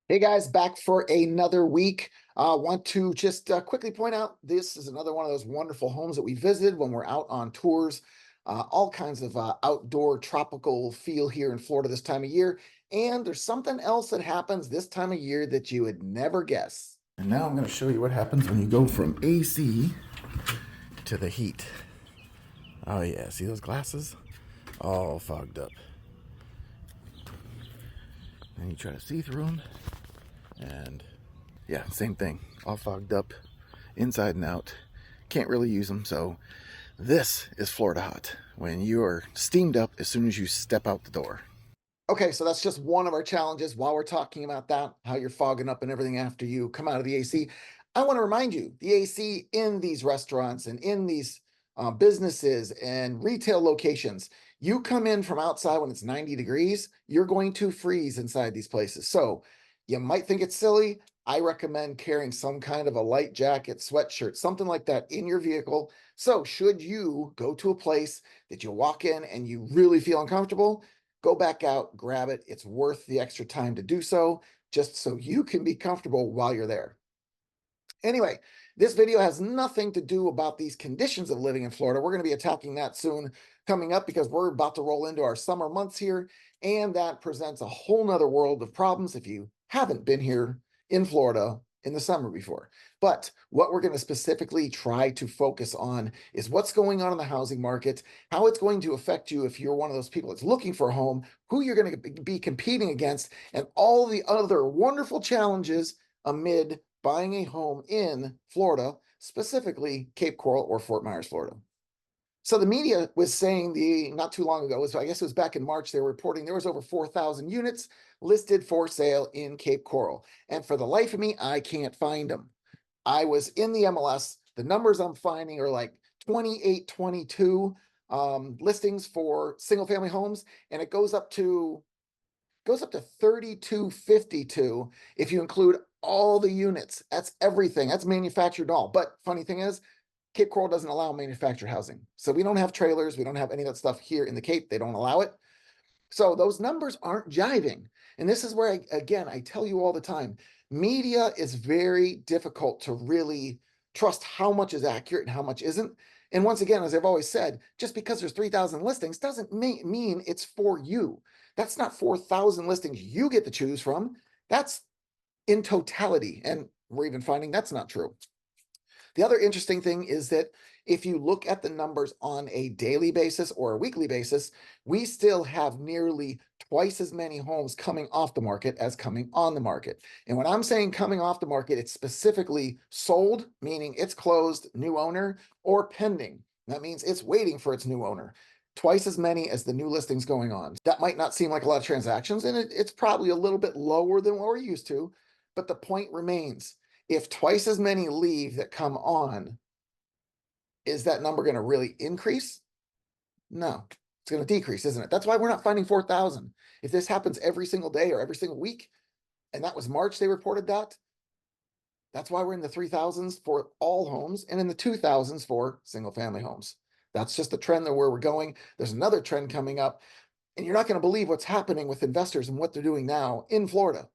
Hey guys, back for another week. Want to just quickly point out this is another one of those wonderful homes that we visited when we're out on tours. All kinds of outdoor tropical feel here in Florida this time of year. And there's something else that happens this time of year that you would never guess. And now I'm going to show you what happens when you go from AC to the heat. Oh yeah, see those glasses? All fogged up. And you try to see through them, and yeah, same thing. All fogged up, inside and out. Can't really use them, so this is Florida hot. When you are steamed up as soon as you step out the door. Okay, so that's just one of our challenges while we're talking about that, how you're fogging up and everything after you come out of the AC. I want to remind you the AC in these restaurants and in these businesses and retail locations, you come in from outside when it's 90 degrees, you're going to freeze inside these places. So you might think it's silly. I recommend carrying some kind of a light jacket, sweatshirt, something like that in your vehicle. So should you go to a place that you walk in and you really feel uncomfortable, go back out, grab it. It's worth the extra time to do so, just so you can be comfortable while you're there. Anyway, this video has nothing to do about these conditions of living in Florida. We're going to be attacking that soon coming up because we're about to roll into our summer months here, and that presents a whole nother world of problems if you haven't been here in Florida in the summer before. But what we're going to specifically try to focus on is what's going on in the housing market, how it's going to affect you if you're one of those people that's looking for a home, who you're going to be competing against, and all the other wonderful challenges amid buying a home in Florida, specifically Cape Coral or Fort Myers, Florida. So the media was saying not too long ago, so I guess it was back in March, they were reporting there was over 4,000 units listed for sale in Cape Coral. And for the life of me, I can't find them. I was in the MLS. The numbers I'm finding are like 28, 22 listings for single family homes, and it goes up to 3252 if you include all the units. That's everything. That's manufactured all. But funny thing is, Cape Coral doesn't allow manufactured housing. So we don't have trailers. We don't have any of that stuff here in the Cape. They don't allow it. So those numbers aren't jiving. And this is where, I tell you all the time, media is very difficult to really trust how much is accurate and how much isn't. And once again, as I've always said, just because there's 3,000 listings doesn't mean it's for you. That's not 4,000 listings you get to choose from. That's in totality. And we're even finding that's not true. The other interesting thing is that if you look at the numbers on a daily basis or a weekly basis, we still have nearly twice as many homes coming off the market as coming on the market. And when I'm saying coming off the market, it's specifically sold, meaning it's closed, new owner, or pending. That means it's waiting for its new owner. Twice as many as the new listings going on. That might not seem like a lot of transactions, and it's probably a little bit lower than what we're used to, but the point remains. If twice as many leave that come on, is that number going to really increase? No, it's going to decrease, isn't it? That's why we're not finding 4,000. If this happens every single day or every single week, and that was March, they reported that. That's why we're in the 3,000s for all homes and in the 2,000s for single family homes. That's just the trend that where we're going. There's another trend coming up, and you're not going to believe what's happening with investors and what they're doing now in Florida.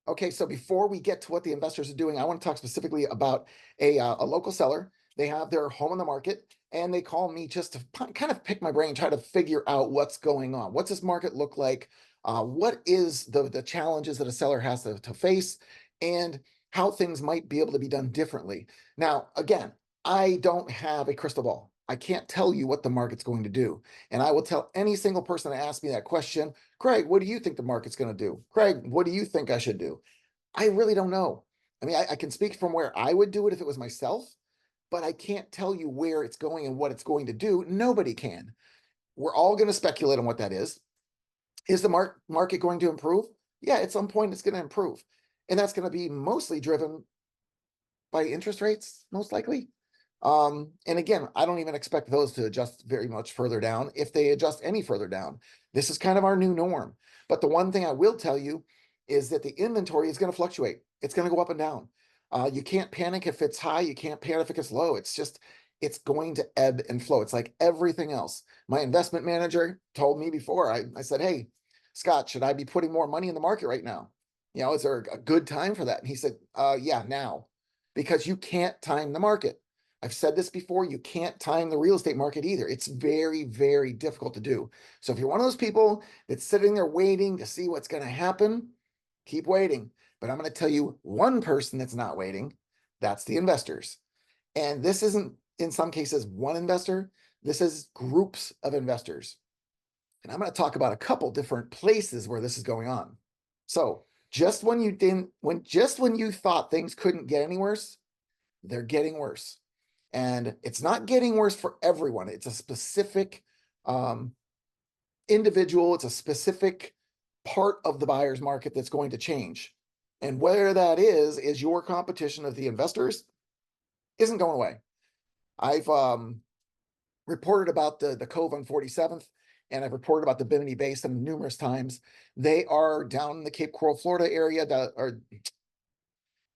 Okay, so before we get to what the investors are doing, I want to talk specifically about a local seller. They have their home on the market, and they call me just to kind of pick my brain, try to figure out what's going on. What's this market look like? What is the challenges that a seller has to face, and how things might be able to be done differently. Now, again, I don't have a crystal ball. I can't tell you what the market's going to do. And I will tell any single person that asks me that question, Craig, what do you think the market's going to do? Craig, what do you think I should do? I really don't know. I mean, I can speak from where I would do it if it was myself, but I can't tell you where it's going and what it's going to do. Nobody can. We're all going to speculate on what that is. Is the market going to improve? Yeah, at some point it's going to improve. And that's going to be mostly driven by interest rates, most likely. And again, I don't even expect those to adjust very much further down if they adjust any further down. This is kind of our new norm. But the one thing I will tell you is that the inventory is going to fluctuate. It's going to go up and down. You can't panic if it's high. You can't panic if it's low. It's going to ebb and flow. It's like everything else. My investment manager told me before, I said, hey, Scott, should I be putting more money in the market right now? You know, is there a good time for that? And he said, yeah, now, because you can't time the market. I've said this before, you can't time the real estate market either. It's very, very difficult to do. So if you're one of those people that's sitting there waiting to see what's going to happen, keep waiting. But I'm going to tell you one person that's not waiting. That's the investors. And this isn't, in some cases, one investor. This is groups of investors. And I'm going to talk about a couple different places where this is going on. So just when you didn't, when you thought things couldn't get any worse, they're getting worse. And it's not getting worse for everyone. It's a specific individual, it's a specific part of the buyer's market that's going to change. And where that is your competition of the investors isn't going away. I've reported about the Cove on 47th, and I've reported about the Bimini Basin numerous times. They are down in the Cape Coral, Florida area,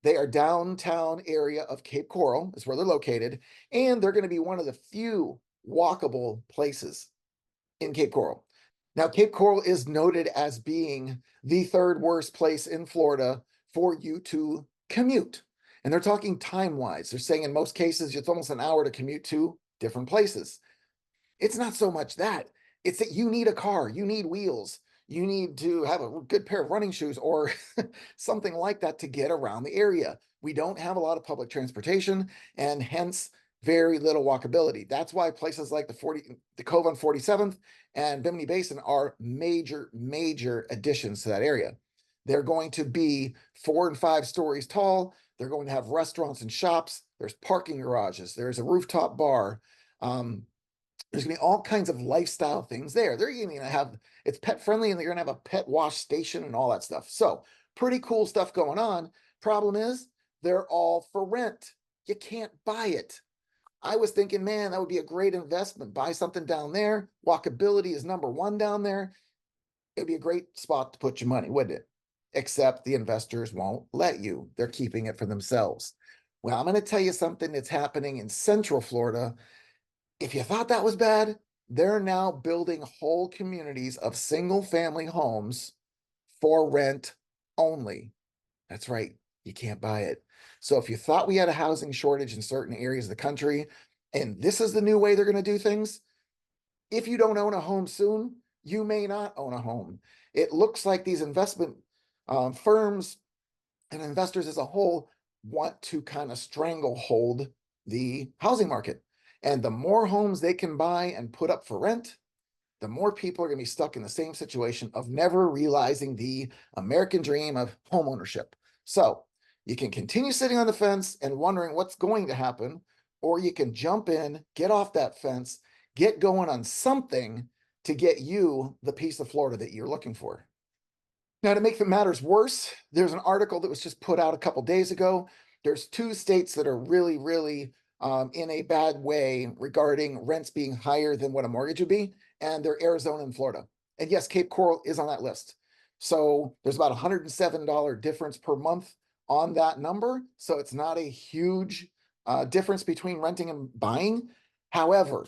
they are downtown area of Cape Coral is where they're located, and they're going to be one of the few walkable places in Cape Coral. Now, Cape Coral is noted as being the third worst place in Florida for you to commute. And they're talking time-wise. They're saying in most cases, it's almost an hour to commute to different places. It's not so much that. It's that you need a car, you need wheels, you need to have a good pair of running shoes or something like that to get around the area. We don't have a lot of public transportation and hence very little walkability. That's why places like the Cove on 47th and Bimini Basin are major, major additions to that area. They're going to be 4 and 5 stories tall. They're going to have restaurants and shops. There's parking garages. There's a rooftop bar. There's gonna be all kinds of lifestyle things there. They're gonna have, it's pet friendly, and they're gonna have a pet wash station and all that stuff. So pretty cool stuff going on. Problem is, they're all for rent. You can't buy it. I was thinking, man, that would be a great investment. Buy something down there. Walkability is number one down there. It'd be a great spot to put your money, wouldn't it? Except the investors won't let you. They're keeping it for themselves. Well, I'm going to tell you something that's happening in Central Florida. If you thought that was bad, they're now building whole communities of single family homes for rent only. That's right. You can't buy it. So if you thought we had a housing shortage in certain areas of the country, and this is the new way they're going to do things, if you don't own a home soon, you may not own a home. It looks like these investment firms and investors as a whole want to kind of stranglehold the housing market. And the more homes they can buy and put up for rent, the more people are going to be stuck in the same situation of never realizing the American dream of home ownership. So you can continue sitting on the fence and wondering what's going to happen, or you can jump in, get off that fence, get going on something to get you the piece of Florida that you're looking for. Now, to make the matters worse, there's an article that was just put out a couple days ago. There's 2 states that are really, really in a bad way regarding rents being higher than what a mortgage would be, and they're Arizona and Florida. And yes, Cape Coral is on that list. So there's about $107 difference per month on that number. So it's not a huge difference between renting and buying. However,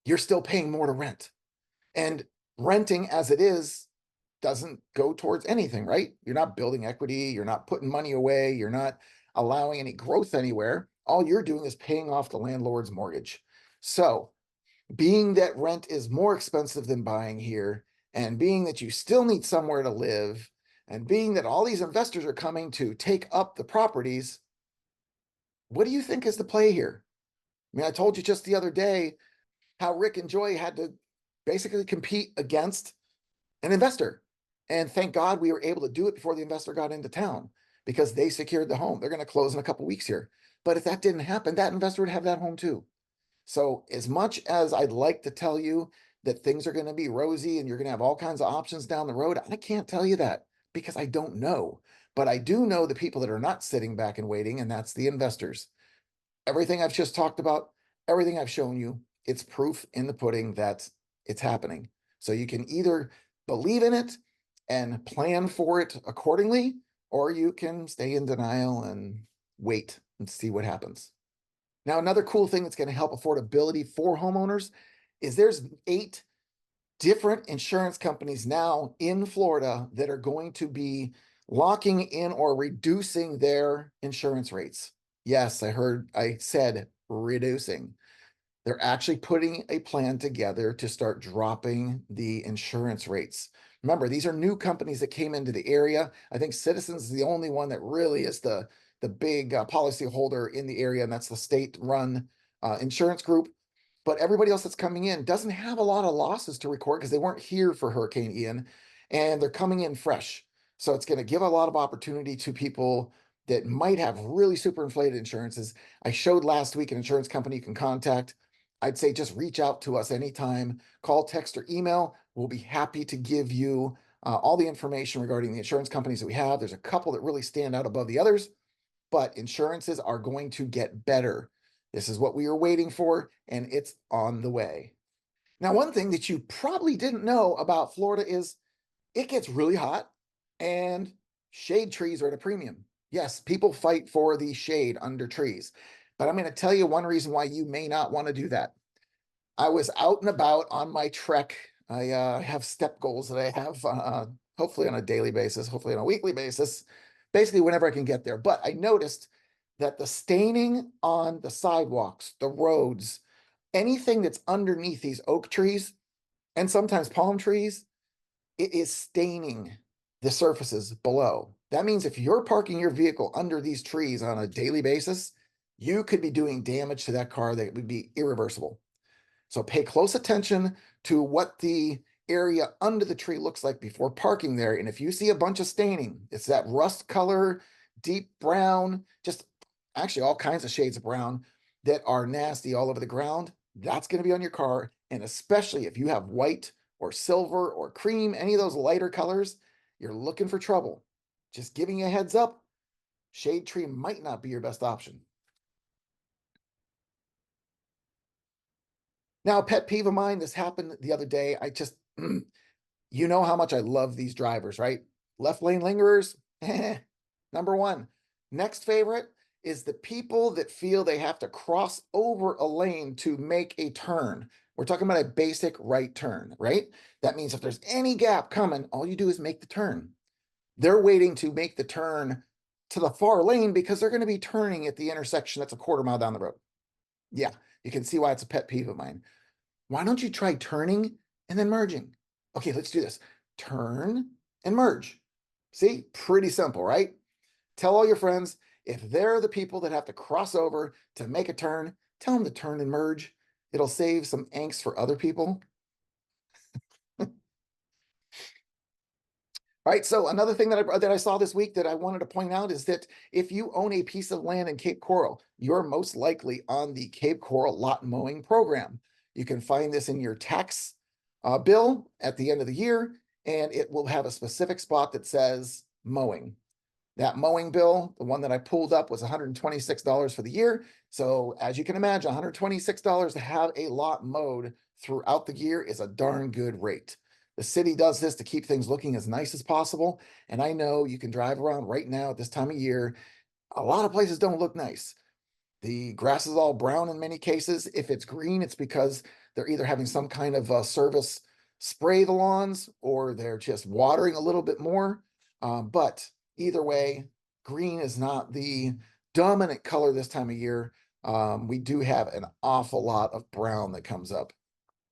you're still paying more to rent. And renting as it is doesn't go towards anything, right? You're not building equity, you're not putting money away, you're not allowing any growth anywhere. All you're doing is paying off the landlord's mortgage. So, being that rent is more expensive than buying here, and being that you still need somewhere to live, and being that all these investors are coming to take up the properties, what do you think is the play here? I mean, I told you just the other day how Rick and Joy had to basically compete against an investor. And thank God we were able to do it before the investor got into town because they secured the home. They're going to close in a couple weeks here. But if that didn't happen, that investor would have that home too. So as much as I'd like to tell you that things are going to be rosy and you're going to have all kinds of options down the road, I can't tell you that because I don't know. But I do know the people that are not sitting back and waiting, and that's the investors. Everything I've just talked about, everything I've shown you, it's proof in the pudding that it's happening. So you can either believe in it and plan for it accordingly, or you can stay in denial and wait and see what happens. Now, another cool thing that's going to help affordability for homeowners is there's 8 different insurance companies now in Florida that are going to be locking in or reducing their insurance rates. Yes, I said reducing. They're actually putting a plan together to start dropping the insurance rates. Remember, these are new companies that came into the area. I think Citizens is the only one that really is the big policy holder in the area, and that's the state-run insurance group. But everybody else that's coming in doesn't have a lot of losses to record because they weren't here for Hurricane Ian, and they're coming in fresh. So it's going to give a lot of opportunity to people that might have really super inflated insurances. I showed last week an insurance company you can contact. I'd say just reach out to us anytime, call, text, or email. We'll be happy to give you all the information regarding the insurance companies that we have. There's a couple that really stand out above the others, but insurances are going to get better. This is what we are waiting for, and it's on the way. Now, one thing that you probably didn't know about Florida is it gets really hot and shade trees are at a premium. Yes, people fight for the shade under trees, but I'm going to tell you one reason why you may not want to do that. I was out and about on my trek. I have step goals that I have hopefully on a daily basis, hopefully on a weekly basis, basically whenever I can get there. But I noticed that the staining on the sidewalks, the roads, anything that's underneath these oak trees and sometimes palm trees, it is staining the surfaces below. That means if you're parking your vehicle under these trees on a daily basis, you could be doing damage to that car that would be irreversible. So pay close attention to what the area under the tree looks like before parking there. And if you see a bunch of staining, it's that rust color, deep brown, just actually all kinds of shades of brown that are nasty all over the ground, that's going to be on your car. And especially if you have white or silver or cream, any of those lighter colors, you're looking for trouble. Just giving you a heads up, shade tree might not be your best option. Now, a pet peeve of mine, this happened the other day. You know how much I love these drivers, right? Left lane lingerers, number one. Next favorite is the people that feel they have to cross over a lane to make a turn. We're talking about a basic right turn, right? That means if there's any gap coming, all you do is make the turn. They're waiting to make the turn to the far lane because they're going to be turning at the intersection that's a quarter mile down the road. Yeah, you can see why it's a pet peeve of mine. Why don't you try turning and then merging? Okay, let's do this. Turn and merge. See, pretty simple, right? Tell all your friends, if they're the people that have to cross over to make a turn, tell them to turn and merge. It'll save some angst for other people. All right, so another thing that I saw this week that I wanted to point out is that if you own a piece of land in Cape Coral, you're most likely on the Cape Coral lot mowing program. You can find this in your tax bill at the end of the year, and it will have a specific spot that says mowing. That mowing bill, the one that I pulled up, was $126 for the year. So as you can imagine, $126 to have a lot mowed throughout the year is a darn good rate. The city does this to keep things looking as nice as possible. And I know you can drive around right now at this time of year. A lot of places don't look nice. The grass is all brown in many cases. If it's green, it's because they're either having some kind of service spray the lawns or they're just watering a little bit more. But either way, green is not the dominant color this time of year. We do have an awful lot of brown that comes up.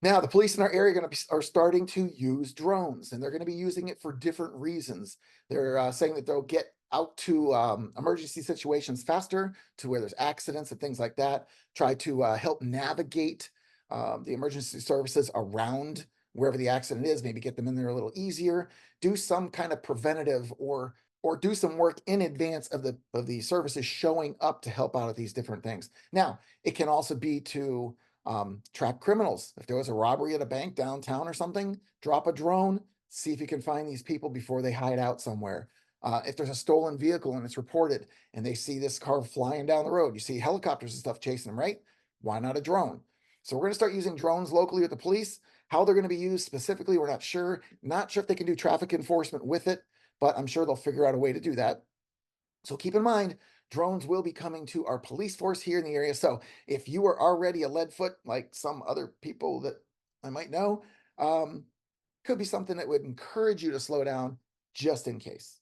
Now, the police in our area are starting to use drones, and they're going to be using it for different reasons. They're saying that they'll get out to emergency situations faster, to where there's accidents and things like that. Try to help navigate the emergency services around wherever the accident is. Maybe get them in there a little easier. Do some kind of preventative or do some work in advance of the services showing up to help out at these different things. Now, it can also be to track criminals. If there was a robbery at a bank downtown or something, drop a drone, see if you can find these people before they hide out somewhere. If there's a stolen vehicle and it's reported and they see this car flying down the road, you see helicopters and stuff chasing them, right? Why not a drone? So we're going to start using drones locally with the police. How they're going to be used specifically, we're not sure. Not sure if they can do traffic enforcement with it, but I'm sure they'll figure out a way to do that. So keep in mind, drones will be coming to our police force here in the area. So if you are already a leadfoot, like some other people that I might know, could be something that would encourage you to slow down just in case.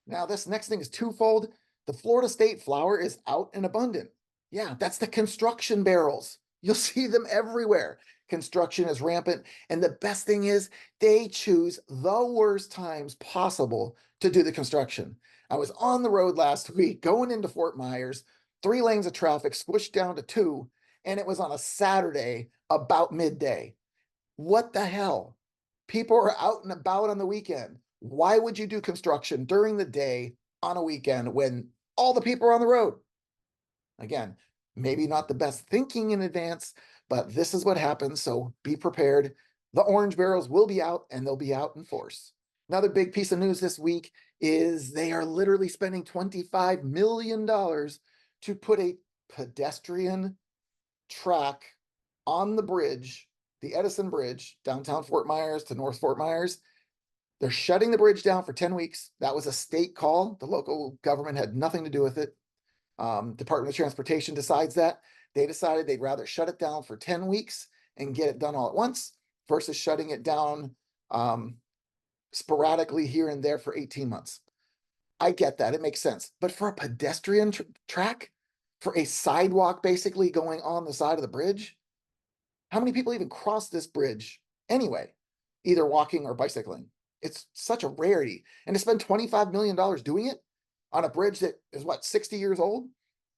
Now, this next thing is twofold. The Florida State flower is out and abundant. Yeah, that's the construction barrels. You'll see them everywhere. Construction is rampant. And the best thing is, they choose the worst times possible to do the construction. I was on the road last week going into Fort Myers, 3 lanes of traffic squished down to 2, and it was on a Saturday about midday. What the hell? People are out and about on the weekend. Why would you do construction during the day on a weekend when all the people are on the road? Again, maybe not the best thinking in advance, but this is what happens. So be prepared. The orange barrels will be out and they'll be out in force. Another big piece of news this week is they are literally spending $25 million to put a pedestrian track on the bridge, the Edison Bridge, downtown Fort Myers to North Fort Myers. They're shutting the bridge down for 10 weeks. That was a state call. The local government had nothing to do with it. Department of Transportation decides that. They decided they'd rather shut it down for 10 weeks and get it done all at once versus shutting it down sporadically here and there for 18 months. I get that. It makes sense. But for a pedestrian track, for a sidewalk basically going on the side of the bridge, how many people even cross this bridge anyway, either walking or bicycling? It's such a rarity. And to spend $25 million doing it on a bridge that is what, 60 years old?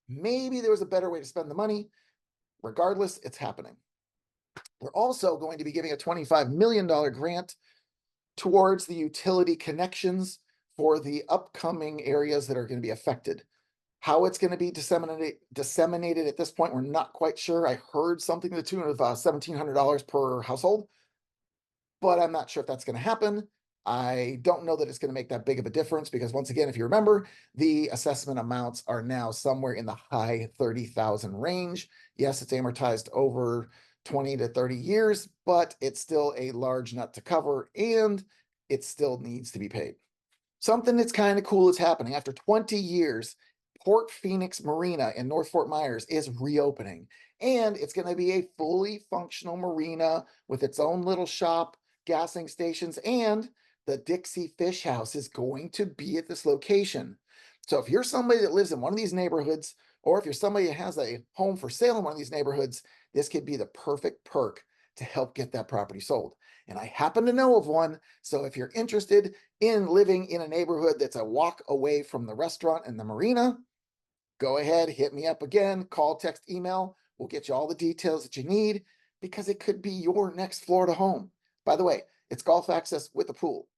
Maybe there was a better way to spend the money. Regardless, it's happening. We're also going to be giving a $25 million grant towards the utility connections for the upcoming areas that are going to be affected. How it's going to be disseminated at this point, we're not quite sure. I heard something to the tune of $1,700 per household, but I'm not sure if that's going to happen. I don't know that it's going to make that big of a difference because once again, if you remember, the assessment amounts are now somewhere in the high 30,000 range. Yes, it's amortized over 20 to 30 years, but it's still a large nut to cover and it still needs to be paid. Something that's kind of cool is happening. After 20 years, Port Phoenix Marina in North Fort Myers is reopening, and it's going to be a fully functional marina with its own little shop, gassing stations, and the Dixie Fish House is going to be at this location. So if you're somebody that lives in one of these neighborhoods, or if you're somebody that has a home for sale in one of these neighborhoods, this could be the perfect perk to help get that property sold. And I happen to know of one. So if you're interested in living in a neighborhood that's a walk away from the restaurant and the marina, go ahead, hit me up again, call, text, email. We'll get you all the details that you need because it could be your next Florida home. By the way, it's golf access with a pool.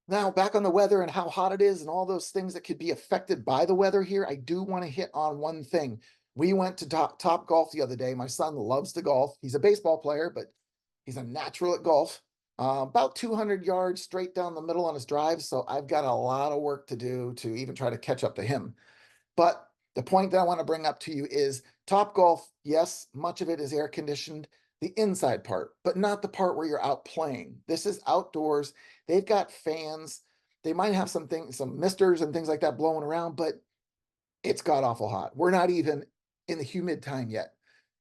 Now, back on the weather and how hot it is and all those things that could be affected by the weather here, I do want to hit on one thing. We went to Top Golf the other day. My son loves to golf. He's a baseball player, but he's a natural at golf. About 200 yards straight down the middle on his drive. So I've got a lot of work to do to even try to catch up to him. But the point that I want to bring up to you is Top Golf, yes, much of it is air conditioned, the inside part, but not the part where you're out playing. This is outdoors. They've got fans. They might have some things, some misters and things like that blowing around, but it's god awful hot. We're not even in the humid time yet.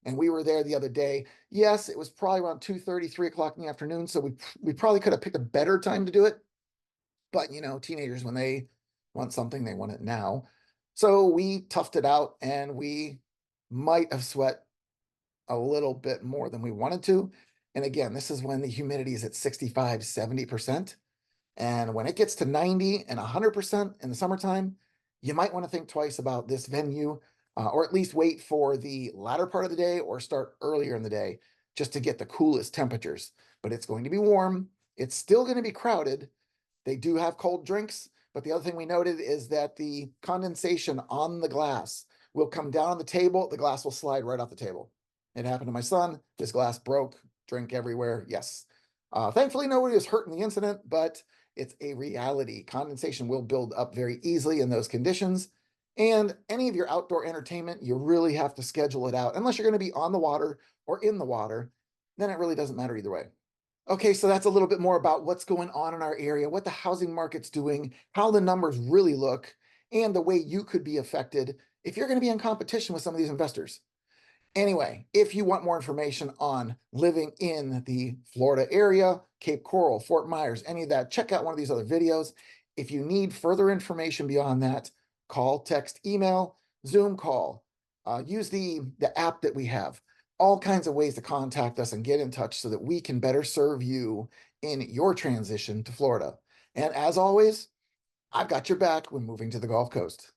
And we were there the other day. Yes, it was probably around 2:30, 3 o'clock in the afternoon. So we probably could have picked a better time to do it. But you know, teenagers, when they want something, they want it now. So we toughed it out and we might have sweat a little bit more than we wanted to. And again, this is when the humidity is at 65, 70%. And when it gets to 90 and 100% in the summertime, you might want to think twice about this venue, or at least wait for the latter part of the day or start earlier in the day just to get the coolest temperatures. But it's going to be warm. It's still going to be crowded. They do have cold drinks, but the other thing we noted is that the condensation on the glass will come down on the table. The glass will slide right off the table. It happened to my son. This glass broke, drink everywhere. Yes. Thankfully, nobody was hurt in the incident, but it's a reality. Condensation will build up very easily in those conditions. And any of your outdoor entertainment, you really have to schedule it out. Unless you're going to be on the water or in the water, then it really doesn't matter either way. Okay, so that's a little bit more about what's going on in our area, what the housing market's doing, how the numbers really look, and the way you could be affected if you're going to be in competition with some of these investors. Anyway, if you want more information on living in the Florida area, Cape Coral, Fort Myers, any of that, check out one of these other videos. If you need further information beyond that, call, text, email, Zoom call, use the app that we have, all kinds of ways to contact us and get in touch so that we can better serve you in your transition to Florida. And as always, I've got your back when moving to the Gulf Coast.